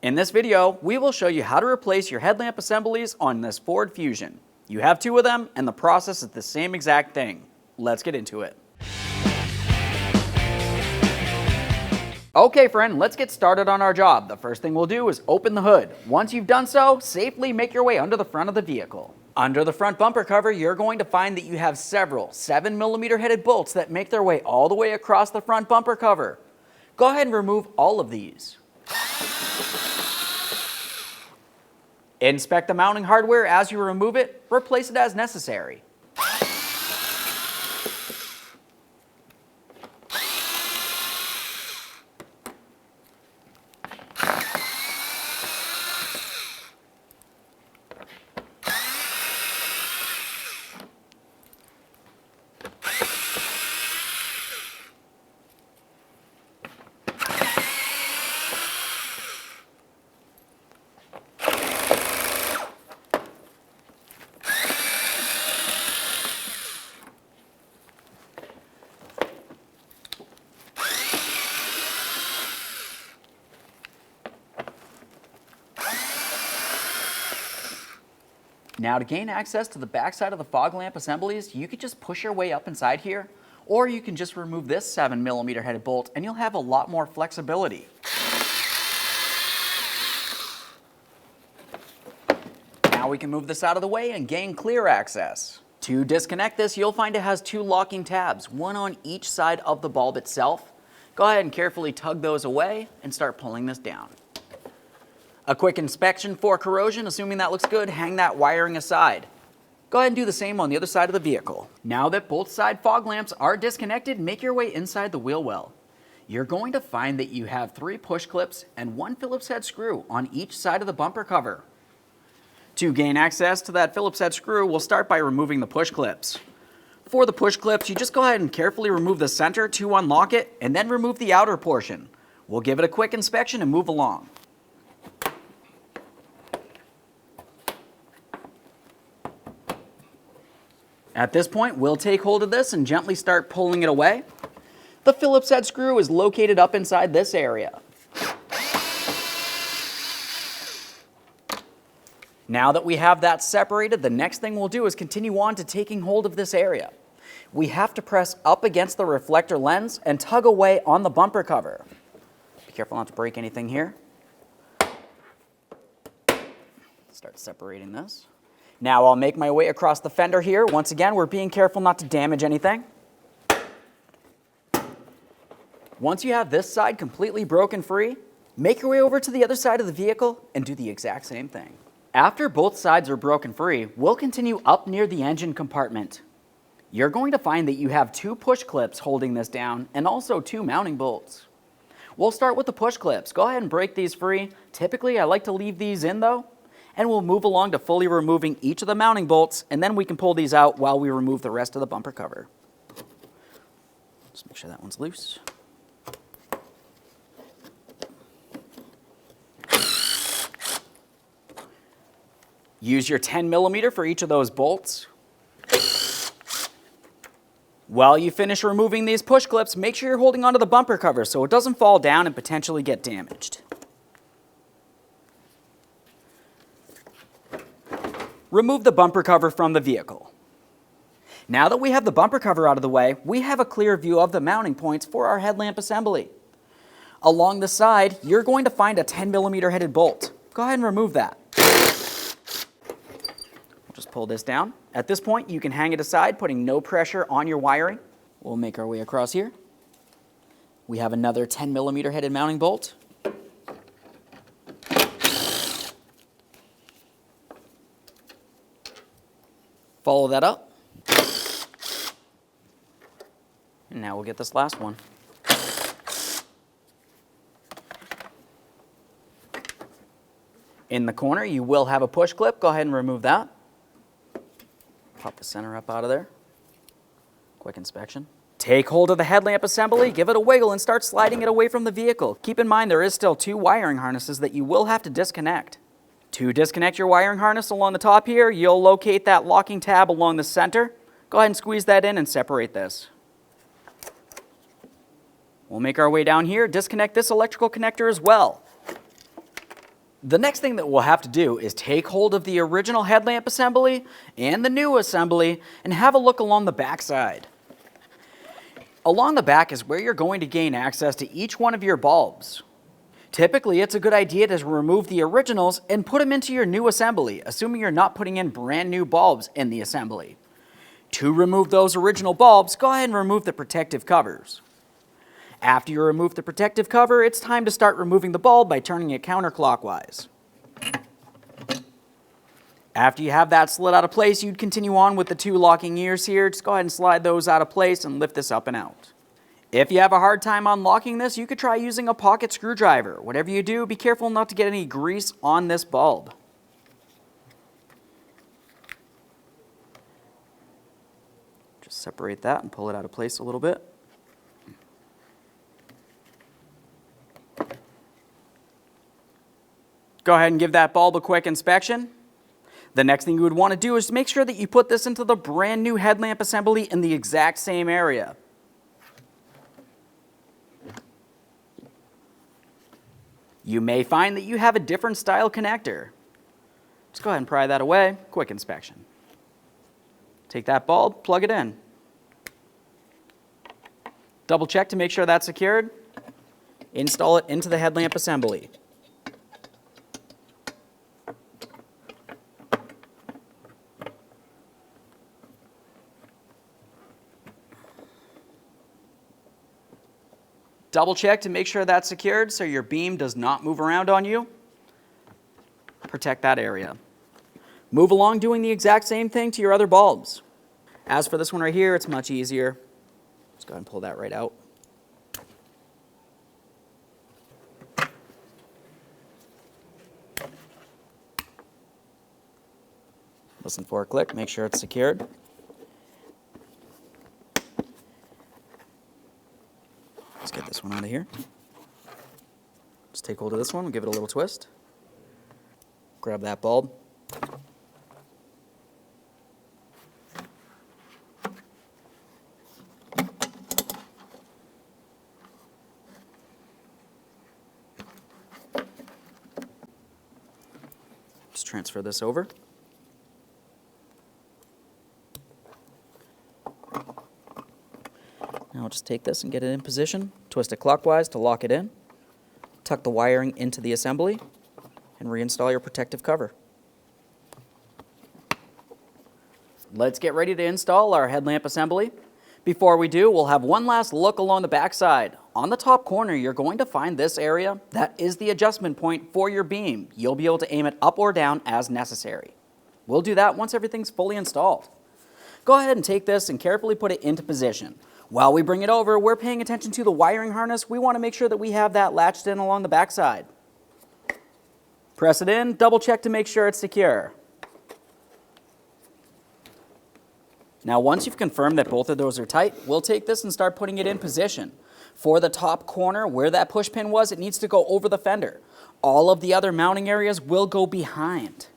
In this video, we will show you how to replace your headlamp assemblies on this Ford Fusion. You have two of them, and the process is the same exact thing. Let's get into it. Okay friend, let's get started on our job. The first thing we'll do is open the hood. Once you've done so, safely make your way under the front of the vehicle. Under the front bumper cover, you're going to find that you have several 7mm headed bolts that make their way all the way across the front bumper cover. Go ahead and remove all of these. Inspect the mounting hardware as you remove it. Replace it as necessary. Now to gain access to the back side of the fog lamp assemblies, you could just push your way up inside here, or you can just remove this 7mm headed bolt and you'll have a lot more flexibility. Now we can move this out of the way and gain clear access. To disconnect this, you'll find it has two locking tabs, one on each side of the bulb itself. Go ahead and carefully tug those away and start pulling this down. A quick inspection for corrosion, assuming that looks good, hang that wiring aside. Go ahead and do the same on the other side of the vehicle. Now that both side fog lamps are disconnected, make your way inside the wheel well. You're going to find that you have 3 push clips and 1 Phillips head screw on each side of the bumper cover. To gain access to that Phillips head screw, we'll start by removing the push clips. For the push clips, you just go ahead and carefully remove the center to unlock it, and then remove the outer portion. We'll give it a quick inspection and move along. At this point, we'll take hold of this and gently start pulling it away. The Phillips head screw is located up inside this area. Now that we have that separated, the next thing we'll do is continue on to taking hold of this area. We have to press up against the reflector lens and tug away on the bumper cover. Be careful not to break anything here. Start separating this. Now I'll make my way across the fender here. Once again, we're being careful not to damage anything. Once you have this side completely broken free, make your way over to the other side of the vehicle and do the exact same thing. After both sides are broken free, we'll continue up near the engine compartment. You're going to find that you have 2 push clips holding this down and also 2 mounting bolts. We'll start with the push clips. Go ahead and break these free. Typically, I like to leave these in though. And we'll move along to fully removing each of the mounting bolts, and then we can pull these out while we remove the rest of the bumper cover. Just make sure that one's loose. Use your 10mm for each of those bolts. While you finish removing these push clips, make sure you're holding onto the bumper cover so it doesn't fall down and potentially get damaged. Remove the bumper cover from the vehicle. Now that we have the bumper cover out of the way, we have a clear view of the mounting points for our headlamp assembly. Along the side, you're going to find a 10mm headed bolt. Go ahead and remove that. We'll just pull this down. At this point, you can hang it aside, putting no pressure on your wiring. We'll make our way across here. We have another 10mm headed mounting bolt. Follow that up. And now we'll get this last one. In the corner, you will have a push clip. Go ahead and remove that. Pop the center up out of there. Quick inspection. Take hold of the headlamp assembly, give it a wiggle, and start sliding it away from the vehicle. Keep in mind there is still 2 wiring harnesses that you will have to disconnect. To disconnect your wiring harness along the top here, you'll locate that locking tab along the center. Go ahead and squeeze that in and separate this. We'll make our way down here, disconnect this electrical connector as well. The next thing that we'll have to do is take hold of the original headlamp assembly and the new assembly and have a look along the back side. Along the back is where you're going to gain access to each one of your bulbs. Typically, it's a good idea to remove the originals and put them into your new assembly, assuming you're not putting in brand new bulbs in the assembly. To remove those original bulbs, go ahead and remove the protective covers. After you remove the protective cover, it's time to start removing the bulb by turning it counterclockwise. After you have that slid out of place, you'd continue on with the two locking ears here. Just go ahead and slide those out of place and lift this up and out. If you have a hard time unlocking this, you could try using a pocket screwdriver. Whatever you do, be careful not to get any grease on this bulb. Just separate that and pull it out of place a little bit. Go ahead and give that bulb a quick inspection. The next thing you would want to do is make sure that you put this into the brand new headlamp assembly in the exact same area. You may find that you have a different style connector. Just go ahead and pry that away. Quick inspection. Take that bulb, plug it in. Double check to make sure that's secured. Install it into the headlamp assembly. Double check to make sure that's secured so your beam does not move around on you. Protect that area. Move along doing the exact same thing to your other bulbs. As for this one right here, it's much easier. Let's go ahead and pull that right out. Listen for a click, make sure it's secured. Let's get this one out of here. Just take hold of this one and give it a little twist. Grab that bulb. Just transfer this over. Now I'll just take this and get it in position, twist it clockwise to lock it in, tuck the wiring into the assembly, and reinstall your protective cover. Let's get ready to install our headlamp assembly. Before we do, we'll have one last look along the back side. On the top corner, you're going to find this area. That is the adjustment point for your beam. You'll be able to aim it up or down as necessary. We'll do that once everything's fully installed. Go ahead and take this and carefully put it into position. While we bring it over, we're paying attention to the wiring harness. We want to make sure that we have that latched in along the back side. Press it in, double check to make sure it's secure. Now once you've confirmed that both of those are tight, we'll take this and start putting it in position. For the top corner, where that push pin was, it needs to go over the fender. All of the other mounting areas will go behind.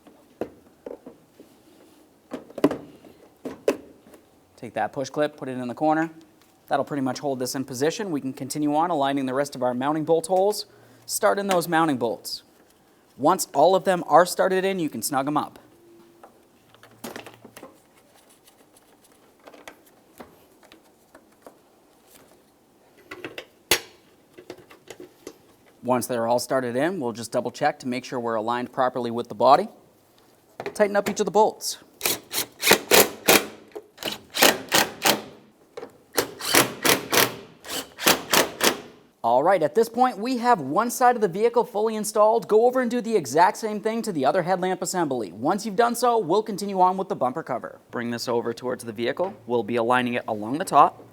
Take that push clip, put it in the corner. That'll pretty much hold this in position. We can continue on aligning the rest of our mounting bolt holes. Start in those mounting bolts. Once all of them are started in, you can snug them up. Once they're all started in, we'll just double check to make sure we're aligned properly with the body. Tighten up each of the bolts. All right, at this point, we have one side of the vehicle fully installed. Go over and do the exact same thing to the other headlamp assembly. Once you've done so, we'll continue on with the bumper cover. Bring this over towards the vehicle. We'll be aligning it along the top.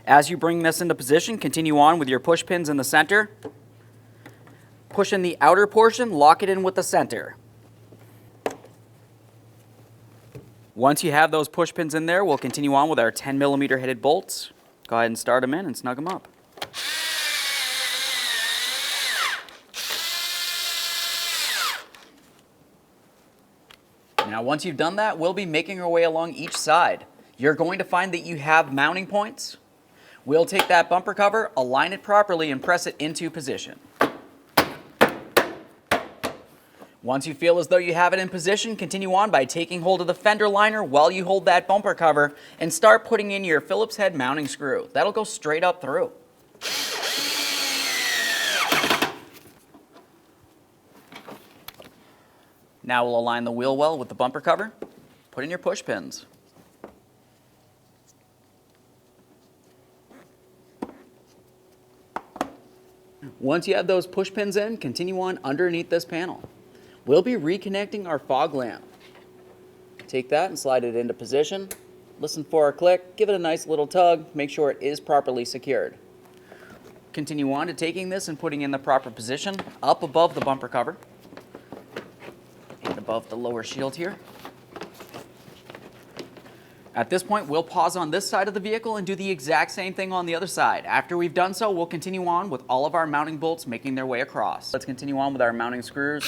As you bring this into position, continue on with your push pins in the center. Push in the outer portion, lock it in with the center. Once you have those push pins in there, we'll continue on with our 10mm headed bolts. Go ahead and start them in and snug them up. Now once you've done that, we'll be making our way along each side. You're going to find that you have mounting points. We'll take that bumper cover, align it properly, and press it into position. Once you feel as though you have it in position, continue on by taking hold of the fender liner while you hold that bumper cover and start putting in your Phillips head mounting screw. That'll go straight up through. Now we'll align the wheel well with the bumper cover. Put in your push pins. Once you have those push pins in, continue on underneath this panel. We'll be reconnecting our fog lamp. Take that and slide it into position. Listen for a click, give it a nice little tug, make sure it is properly secured. Continue on to taking this and putting in the proper position up above the bumper cover and above the lower shield here. At this point, we'll pause on this side of the vehicle and do the exact same thing on the other side. After we've done so, we'll continue on with all of our mounting bolts making their way across. Let's continue on with our mounting screws.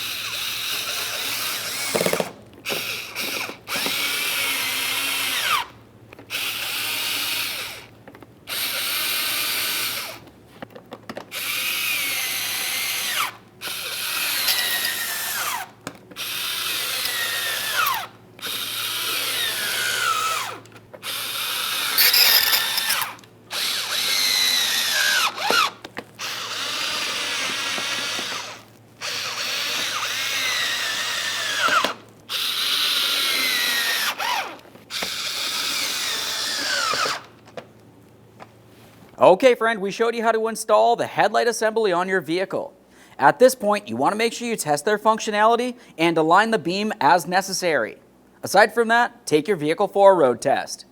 Okay, friend, we showed you how to install the headlight assembly on your vehicle. At this point, you want to make sure you test their functionality and align the beam as necessary. Aside from that, take your vehicle for a road test.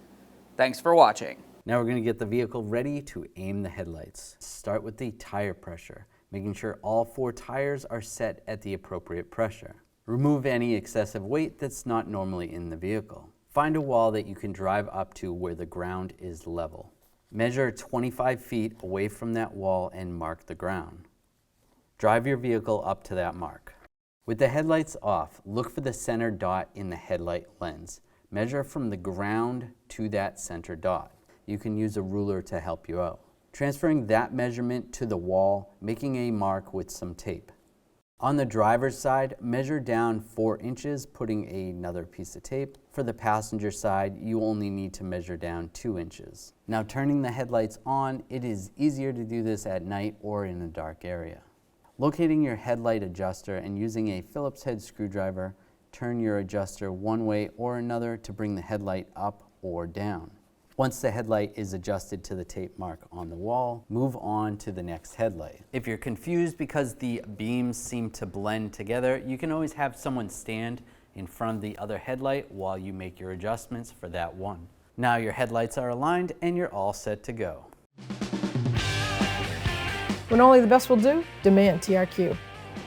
Thanks for watching. Now we're going to get the vehicle ready to aim the headlights. Start with the tire pressure, making sure all 4 tires are set at the appropriate pressure. Remove any excessive weight that's not normally in the vehicle. Find a wall that you can drive up to where the ground is level. Measure 25 feet away from that wall and mark the ground. Drive your vehicle up to that mark. With the headlights off, look for the center dot in the headlight lens. Measure from the ground to that center dot. You can use a ruler to help you out. Transferring that measurement to the wall, making a mark with some tape. On the driver's side, measure down 4 inches, putting another piece of tape. For the passenger side, you only need to measure down 2 inches. Now turning the headlights on, it is easier to do this at night or in a dark area. Locating your headlight adjuster and using a Phillips head screwdriver, turn your adjuster one way or another to bring the headlight up or down. Once the headlight is adjusted to the tape mark on the wall, move on to the next headlight. If you're confused because the beams seem to blend together, you can always have someone stand in front of the other headlight while you make your adjustments for that one. Now your headlights are aligned and you're all set to go. When only the best will do, demand TRQ.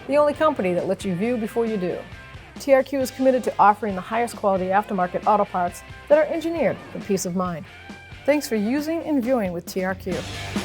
The only company that lets you view before you do. TRQ is committed to offering the highest quality aftermarket auto parts that are engineered for peace of mind. Thanks for using and viewing with TRQ.